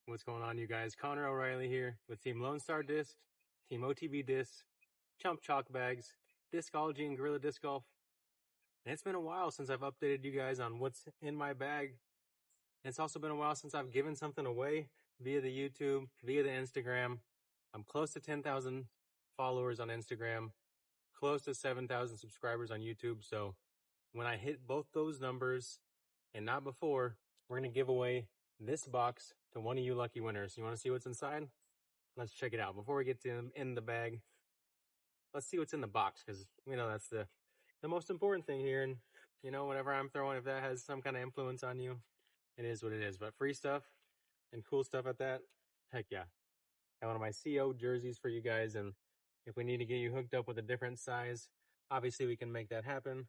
What's going on, you guys? Connor O'Reilly here with Team Lone Star Discs, Team OTB Discs, Chump Chalk bags, Discology, and Gorilla Disc Golf. And it's been a while since I've updated you guys on what's in my bag. And it's also been a while since I've given something away via the YouTube, via the Instagram. I'm close to 10,000 followers on Instagram, close to 7,000 subscribers on YouTube. So when I hit both those numbers, and not before, we're going to give away this box to one of you lucky winners. You want to see what's inside? Let's check it out. Before we get to in the bag, let's see what's in the box, because we know that's the most important thing here. And you know, whatever I'm throwing, if that has some kind of influence on you, it is what it is. But free stuff and cool stuff at that, heck yeah. I got one of my CO jerseys for you guys, and if we need to get you hooked up with a different size, obviously we can make that happen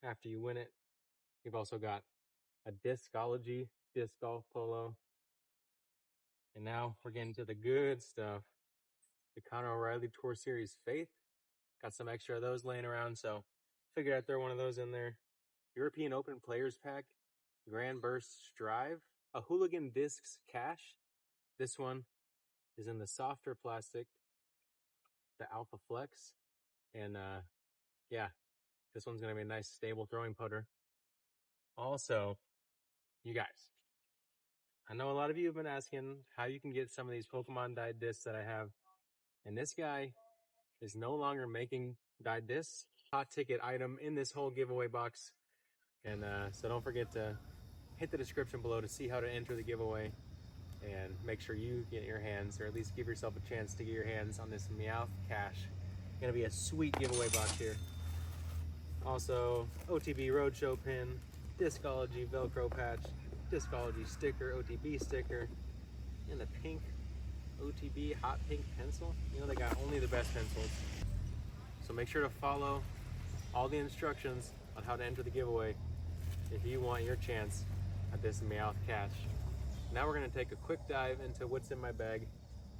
after you win it. We've also got a Discology disc golf polo. And now we're getting to the good stuff. The Connor O'Reilly Tour Series Faith. Got some extra of those laying around, so figured I'd throw one of those in there. European Open Players Pack, Grand Burst Strive, a Hooligan Discs Cash. This one is in the softer plastic, the Alpha Flex. And yeah, this one's going to be a nice stable throwing putter. Also, you guys, I know a lot of you have been asking how you can get some of these Pokemon dyed discs that I have. And this guy is no longer making dyed discs. Hot ticket item in this whole giveaway box. And so don't forget to hit the description below to see how to enter the giveaway. And make sure you get your hands, or at least give yourself a chance to get your hands on this Meowth Cash. Gonna be a sweet giveaway box here. Also, OTB Roadshow pin, Discology Velcro patch, Discology sticker, OTB sticker, and the pink OTB hot pink pencil. You know, they got only the best pencils. So make sure to follow all the instructions on how to enter the giveaway if you want your chance at this Meowth Cash. Now we're going to take a quick dive into what's in my bag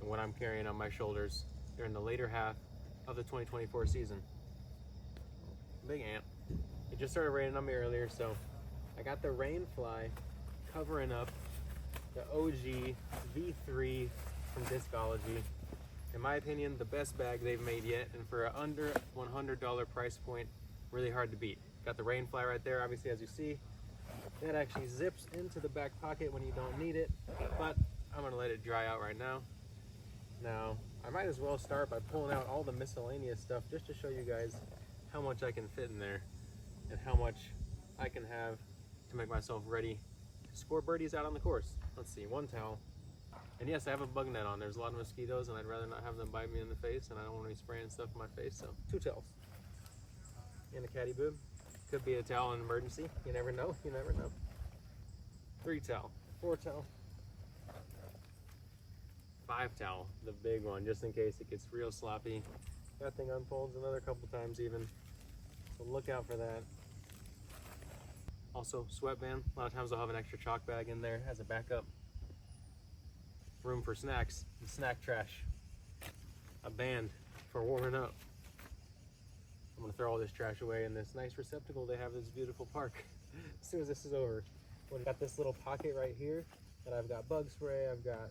and what I'm carrying on my shoulders during the later half of the 2024 season. Big ant. It just started raining on me earlier, so I got the Rainfly covering up the OG V3 from Discology. In my opinion, the best bag they've made yet, and for an under $100 price point, really hard to beat. Got the Rainfly right there, obviously, as you see. That actually zips into the back pocket when you don't need it, but I'm gonna let it dry out right now. Now, I might as well start by pulling out all the miscellaneous stuff just to show you guys how much I can fit in there and how much I can have to make myself ready to score birdies out on the course. Let's see, one towel. And yes, I have a bug net on. There's a lot of mosquitoes and I'd rather not have them bite me in the face, and I don't want to be spraying stuff in my face, so 2 towels. And a caddy bib. Could be a towel in an emergency. You never know, you never know. 3 towel, 4 towel, 5 towel, the big one, just in case it gets real sloppy. That thing unfolds another couple times even, so look out for that. Also, sweatband. A lot of times I'll have an extra chalk bag in there as a backup. Room for snacks and snack trash. A band for warming up. I'm gonna throw all this trash away in this nice receptacle they have in this beautiful park as soon as this is over. We've got this little pocket right here that I've got bug spray, I've got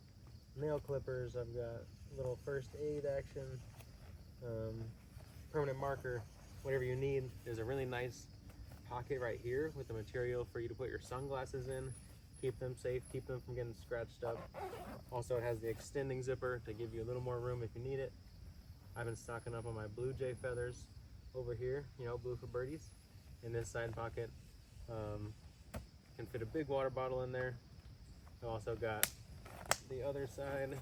nail clippers, I've got little first aid action, permanent marker, whatever you need. There's a really nice pocket right here with the material for you to put your sunglasses in. Keep them safe, keep them from getting scratched up. Also, it has the extending zipper to give you a little more room if you need it. I've been stocking up on my Blue Jay feathers over here, you know, blue for birdies. In this side pocket, can fit a big water bottle in there. I've also got the other side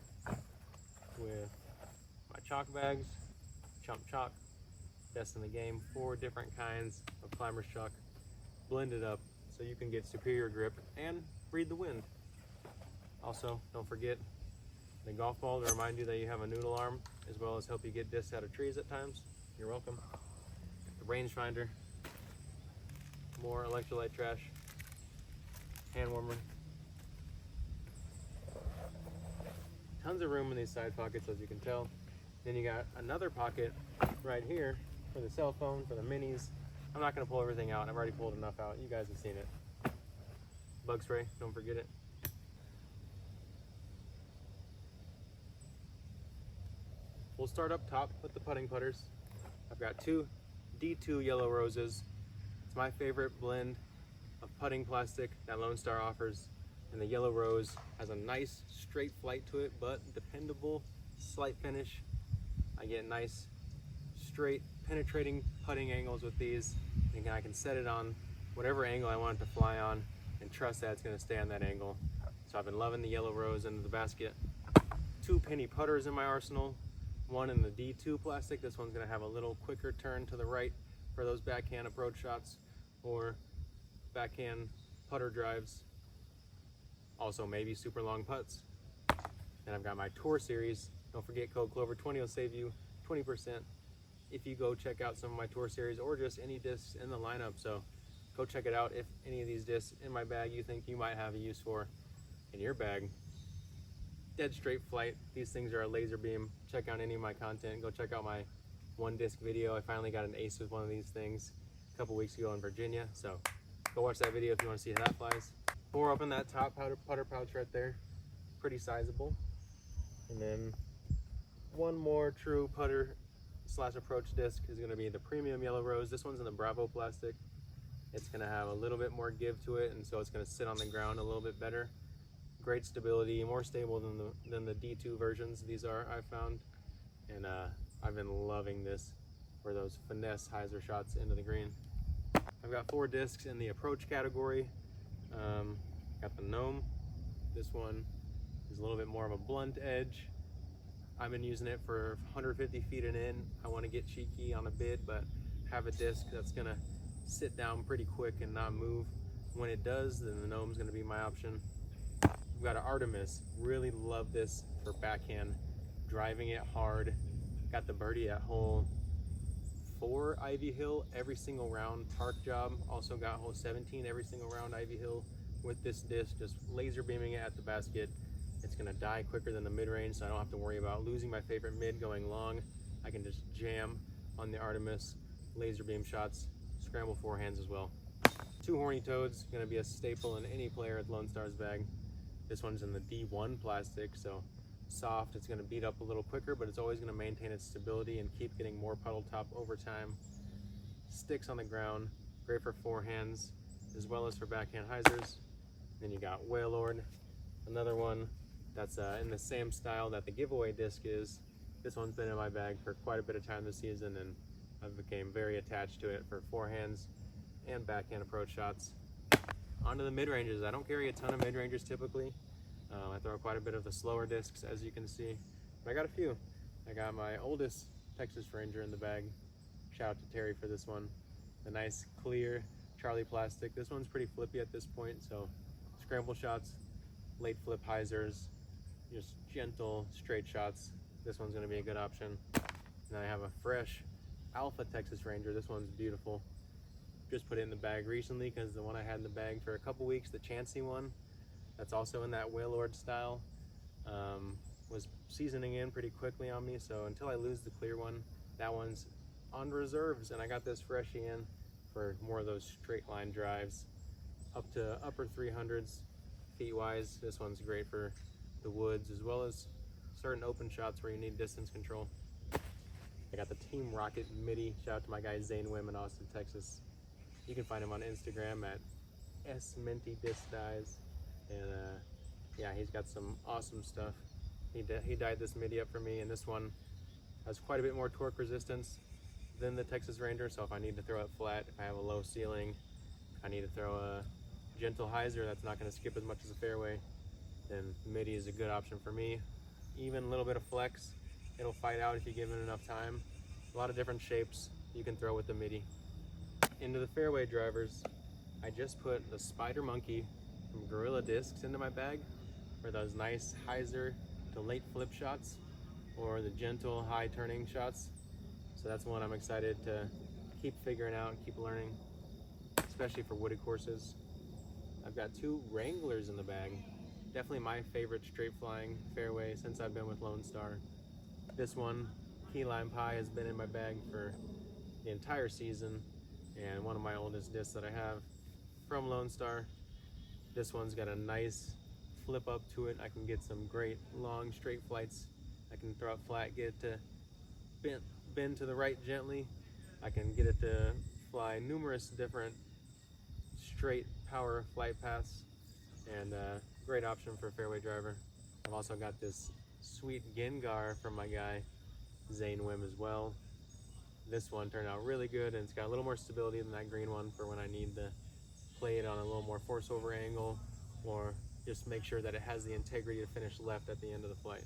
with my chalk bags, Chump Chalk, best in the game, 4 different kinds of Climbers chalk blended up so you can get superior grip and breathe the wind. Also, don't forget the golf ball to remind you that you have a noodle arm, as well as help you get discs out of trees at times. You're welcome. The rangefinder, more electrolyte trash, hand warmer. Tons of room in these side pockets, as you can tell. Then you got another pocket right here for the cell phone, for the minis. I'm not gonna pull everything out. I've already pulled enough out. You guys have seen it. Bug spray, don't forget it. We'll start up top with the putting putters. I've got two D2 yellow roses. It's my favorite blend of putting plastic that Lone Star offers. And the yellow rose has a nice straight flight to it, but dependable, slight finish. I get nice, straight, penetrating putting angles with these. And I can set it on whatever angle I want it to fly on and trust that it's gonna stay on that angle. So I've been loving the yellow rose into the basket. Two penny putters in my arsenal. One in the D2 plastic. This one's gonna have a little quicker turn to the right for those backhand approach shots or backhand putter drives. Also maybe super long putts. And I've got my Tour Series. Don't forget code Clover20 will save you 20% if you go check out some of my Tour Series or just any discs in the lineup. So go check it out if any of these discs in my bag you think you might have a use for in your bag. Dead straight flight. These things are a laser beam. Check out any of my content. Go check out my one disc video. I finally got an ace with one of these things a couple weeks ago in Virginia. So go watch that video if you want to see how that flies. 4 up in that top putter pouch right there. Pretty sizable. And then one more true putter / approach disc is going to be the premium yellow rose. This one's in the Bravo plastic. It's going to have a little bit more give to it, and so it's going to sit on the ground a little bit better. Great stability, more stable than the D2 versions these are, I've found. And I've been loving this for those finesse hyzer shots into the green. I've got 4 discs in the approach category. Got the Gnome. This one is a little bit more of a blunt edge. I've been using it for 150 feet and in. I want to get cheeky on a bid, but have a disc that's gonna sit down pretty quick and not move. When it does, then the Gnome's gonna be my option. We've got an Artemis. Really love this for backhand, driving it hard. Got the birdie at hole 4 Ivy Hill every single round, park job. Also got hole 17 every single round Ivy Hill with this disc, just laser beaming it at the basket. It's gonna die quicker than the mid-range, so I don't have to worry about losing my favorite mid going long. I can just jam on the Artemis, laser beam shots, scramble forehands as well. 2 horny toads, gonna be a staple in any player at Lone Star's bag. This one's in the D1 plastic, so soft. It's gonna beat up a little quicker, but it's always gonna maintain its stability and keep getting more puddle top over time. Sticks on the ground, great for forehands as well as for backhand hyzers. Then you got Whale Lord, another one that's in the same style that the giveaway disc is. This one's been in my bag for quite a bit of time this season, and I've became very attached to it for forehands and backhand approach shots. Onto the mid-ranges. I don't carry a ton of mid-ranges typically. I throw quite a bit of the slower discs, as you can see. But I got a few. I got my oldest Texas Ranger in the bag. Shout out to Terry for this one. The nice clear Charlie plastic. This one's pretty flippy at this point, so scramble shots, late flip hyzers, just gentle straight shots. This one's gonna be a good option. And I have a fresh Alpha Texas Ranger. This one's beautiful. Just put it in the bag recently because the one I had in the bag for a couple weeks, the Chansey one, that's also in that Whale Lord style, was seasoning in pretty quickly on me. So until I lose the clear one, that one's on reserves, and I got this freshie in for more of those straight line drives up to upper 300s feet wise. This one's great for the woods as well as certain open shots where you need distance control. I got the Team Rocket midi. Shout out to my guy Zane Wim in Austin, Texas. You can find him on Instagram at smentydiscdies, and yeah, he's got some awesome stuff. He dyed this midi up for me, and this one has quite a bit more torque resistance than the Texas Ranger. So if I need to throw it flat, if I have a low ceiling, if I need to throw a gentle hyzer that's not going to skip as much as a fairway, then midi is a good option for me. Even a little bit of flex, it'll fight out if you give it enough time. A lot of different shapes you can throw with the midi. Into the fairway drivers, I just put the Spider Monkey from Gorilla Discs into my bag for those nice hyzer to late flip shots or the gentle high turning shots. So that's one I'm excited to keep figuring out and keep learning, especially for wooded courses. I've got 2 Wranglers in the bag. Definitely my favorite straight flying fairway since I've been with Lone Star. This one, Key Lime Pie, has been in my bag for the entire season, and one of my oldest discs that I have from Lone Star. This one's got a nice flip up to it. I can get some great long straight flights. I can throw it flat, get to bend to the right gently, I can get it to fly numerous different straight power flight paths, and great option for a fairway driver. I've also got this sweet Gengar from my guy Zane Wim as well. This one turned out really good, and it's got a little more stability than that green one for when I need to play it on a little more force over angle, or just make sure that it has the integrity to finish left at the end of the flight.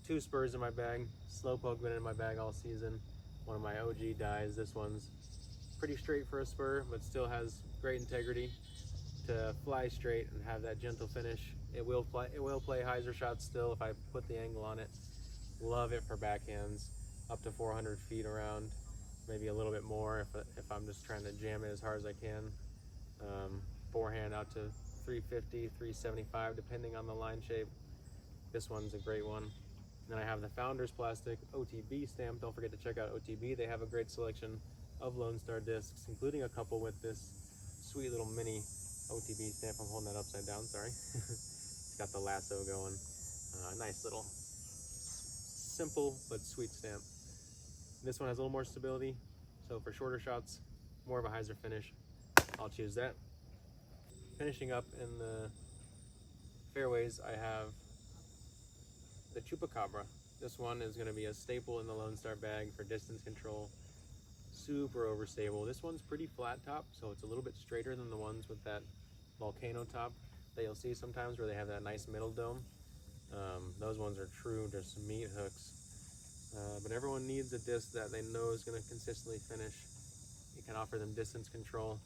2 spurs in my bag. Slowpoke been in my bag all season. One of my OG dies. This one's pretty straight for a spur, but still has great integrity to fly straight and have that gentle finish. It will play hyzer shots still if I put the angle on it. Love it for backhands up to 400 feet around, maybe a little bit more if I'm just trying to jam it as hard as I can. Forehand out to 350, 375, depending on the line shape. This one's a great one. And then I have the Founders Plastic OTB stamp. Don't forget to check out OTB. They have a great selection of Lone Star discs, including a couple with this sweet little mini OTB stamp. I'm holding that upside down, sorry. It's got the lasso going. Nice little simple but sweet stamp. This one has a little more stability, so for shorter shots, more of a hyzer finish, I'll choose that. Finishing up in the fairways, I have the Chupacabra. This one is going to be a staple in the Lone Star bag for distance control. Super overstable. This one's pretty flat top, so it's a little bit straighter than the ones with that volcano top that you'll see sometimes where they have that nice middle dome. Those ones are true, just meat hooks. But everyone needs a disc that they know is going to consistently finish. It can offer them distance control.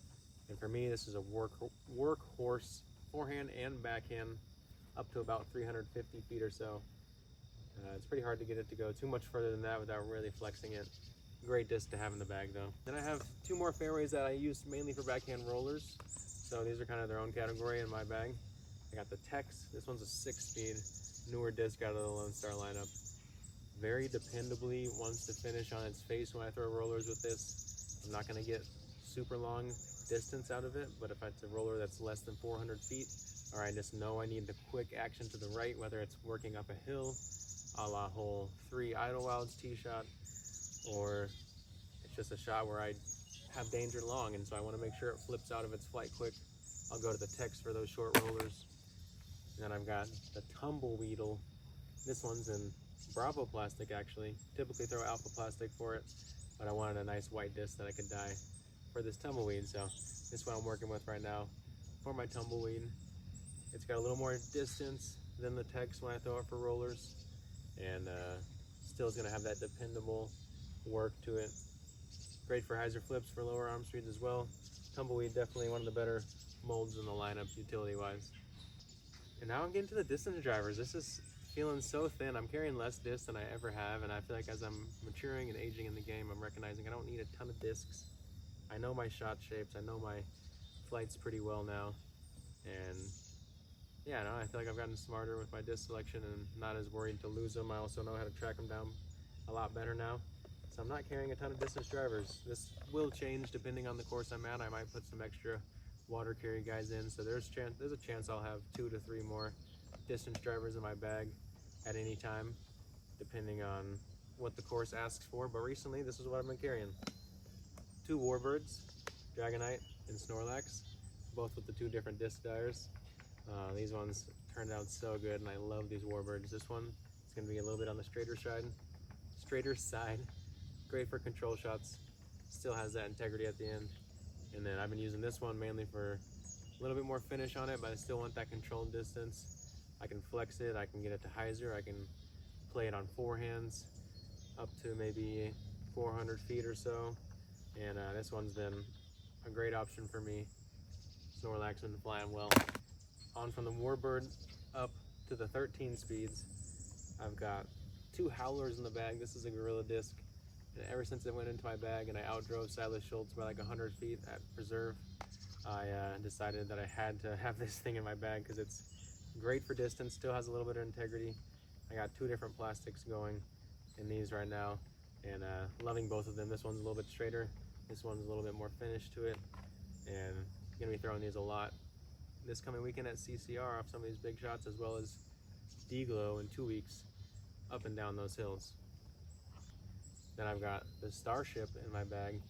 And for me, this is a workhorse forehand and backhand up to about 350 feet or so. It's pretty hard to get it to go too much further than that without really flexing it. Great disc to have in the bag though. Then I have 2 more fairways that I use mainly for backhand rollers. So these are kind of their own category in my bag. I got the Tex. This one's a 6-speed, newer disc out of the Lone Star lineup. Very dependably wants to finish on its face when I throw rollers with this. I'm not going to get super long distance out of it, but if it's a roller that's less than 400 feet, or I just know I need the quick action to the right, whether it's working up a hill, a la hole 3 Idlewild's tee shot, or it's just a shot where I have danger long, and so I want to make sure it flips out of its flight quick, I'll go to the Tex for those short rollers. And then I've got the Tumbleweedle. This one's in Bravo plastic actually. Typically throw alpha plastic for it, but I wanted a nice white disc that I could dye for this tumbleweed, so this is what I'm working with right now for my tumbleweed. It's got a little more distance than the Tex when I throw it for rollers, and still is going to have that dependable work to it. Great for hyzer flips for lower arm speeds as well. Tumbleweed definitely one of the better molds in the lineup utility wise. And now I'm getting to the distance drivers. This is feeling so thin. I'm carrying less discs than I ever have, and I feel like as I'm maturing and aging in the game, I'm recognizing I don't need a ton of discs. I know my shot shapes, I know my flights pretty well now, and yeah, no, I feel like I've gotten smarter with my disc selection and not as worried to lose them. I also know how to track them down a lot better now, so I'm not carrying a ton of distance drivers. This will change depending on the course I'm at. I might put some extra water carry guys in, so there's a chance I'll have 2 to 3 more distance drivers in my bag at any time, depending on what the course asks for. But recently, this is what I've been carrying. 2 Warbirds, Dragonite and Snorlax, both with the 2 different disc dyers. These ones turned out so good, and I love these Warbirds. This one is going to be a little bit on the straighter side. Great for control shots, still has that integrity at the end. And then I've been using this one mainly for a little bit more finish on it, but I still want that controlled distance. I can flex it, I can get it to hyzer, I can play it on forehands up to maybe 400 feet or so. And this one's been a great option for me. Snorlax been flying well. On from the Warbird up to the 13 speeds, I've got 2 Howlers in the bag. This is a Gorilla disc. And ever since it went into my bag and I outdrove Silas Schultz by like 100 feet at Preserve, I decided that I had to have this thing in my bag because it's great for distance, still has a little bit of integrity. I got 2 different plastics going in these right now, and loving both of them. This one's a little bit straighter, this one's a little bit more finish to it, and I'm gonna be throwing these a lot this coming weekend at CCR off some of these big shots, as well as D-Glow in 2 weeks up and down those hills. Then I've got the Starship in my bag.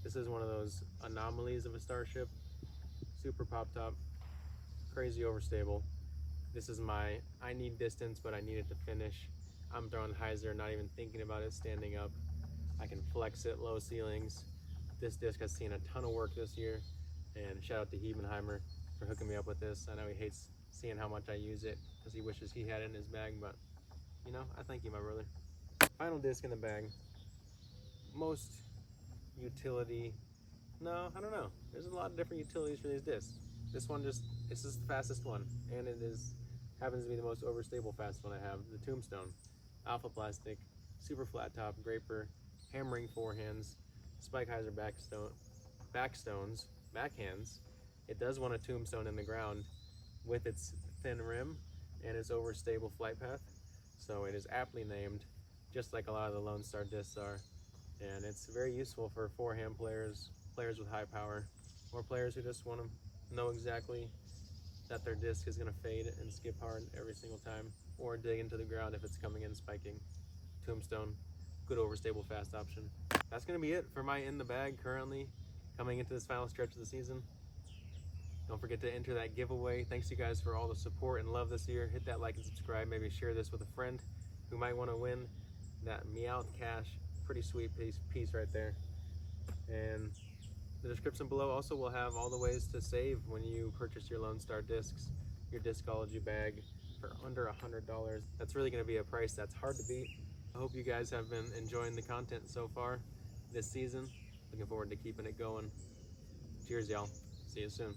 This is one of those anomalies of a Starship. Super pop top, crazy overstable. This is my, I need distance, but I need it to finish. I'm throwing hyzer, not even thinking about it standing up. I can flex it, low ceilings. This disc has seen a ton of work this year, and shout out to Hebenheimer for hooking me up with this. I know he hates seeing how much I use it because he wishes he had it in his bag, but you know, I thank you, my brother. Final disc in the bag. Most utility, no, I don't know. There's a lot of different utilities for these discs. This one this is the fastest one, and it happens to be the most overstable fast one I have, the Tombstone. Alpha plastic, super flat top, graper, hammering forehands, spike hyzer backstones, backhands. It does want a Tombstone in the ground with its thin rim and its overstable flight path, so it is aptly named, just like a lot of the Lone Star discs are. And it's very useful for forehand players, players with high power, or players who just want to know exactly that their disc is going to fade and skip hard every single time, or dig into the ground if it's coming in spiking. Tombstone, good overstable fast option. That's going to be it for my in the bag currently coming into this final stretch of the season. Don't forget to enter that giveaway. Thanks you guys for all the support and love this year. Hit that like and subscribe. Maybe share this with a friend who might want to win that Meowth cash. Pretty sweet piece right there. And the description below also will have all the ways to save when you purchase your Lone Star discs, your Discology bag for under $100. That's really going to be a price that's hard to beat. I hope you guys have been enjoying the content so far this season. Looking forward to keeping it going. Cheers, y'all. See you soon.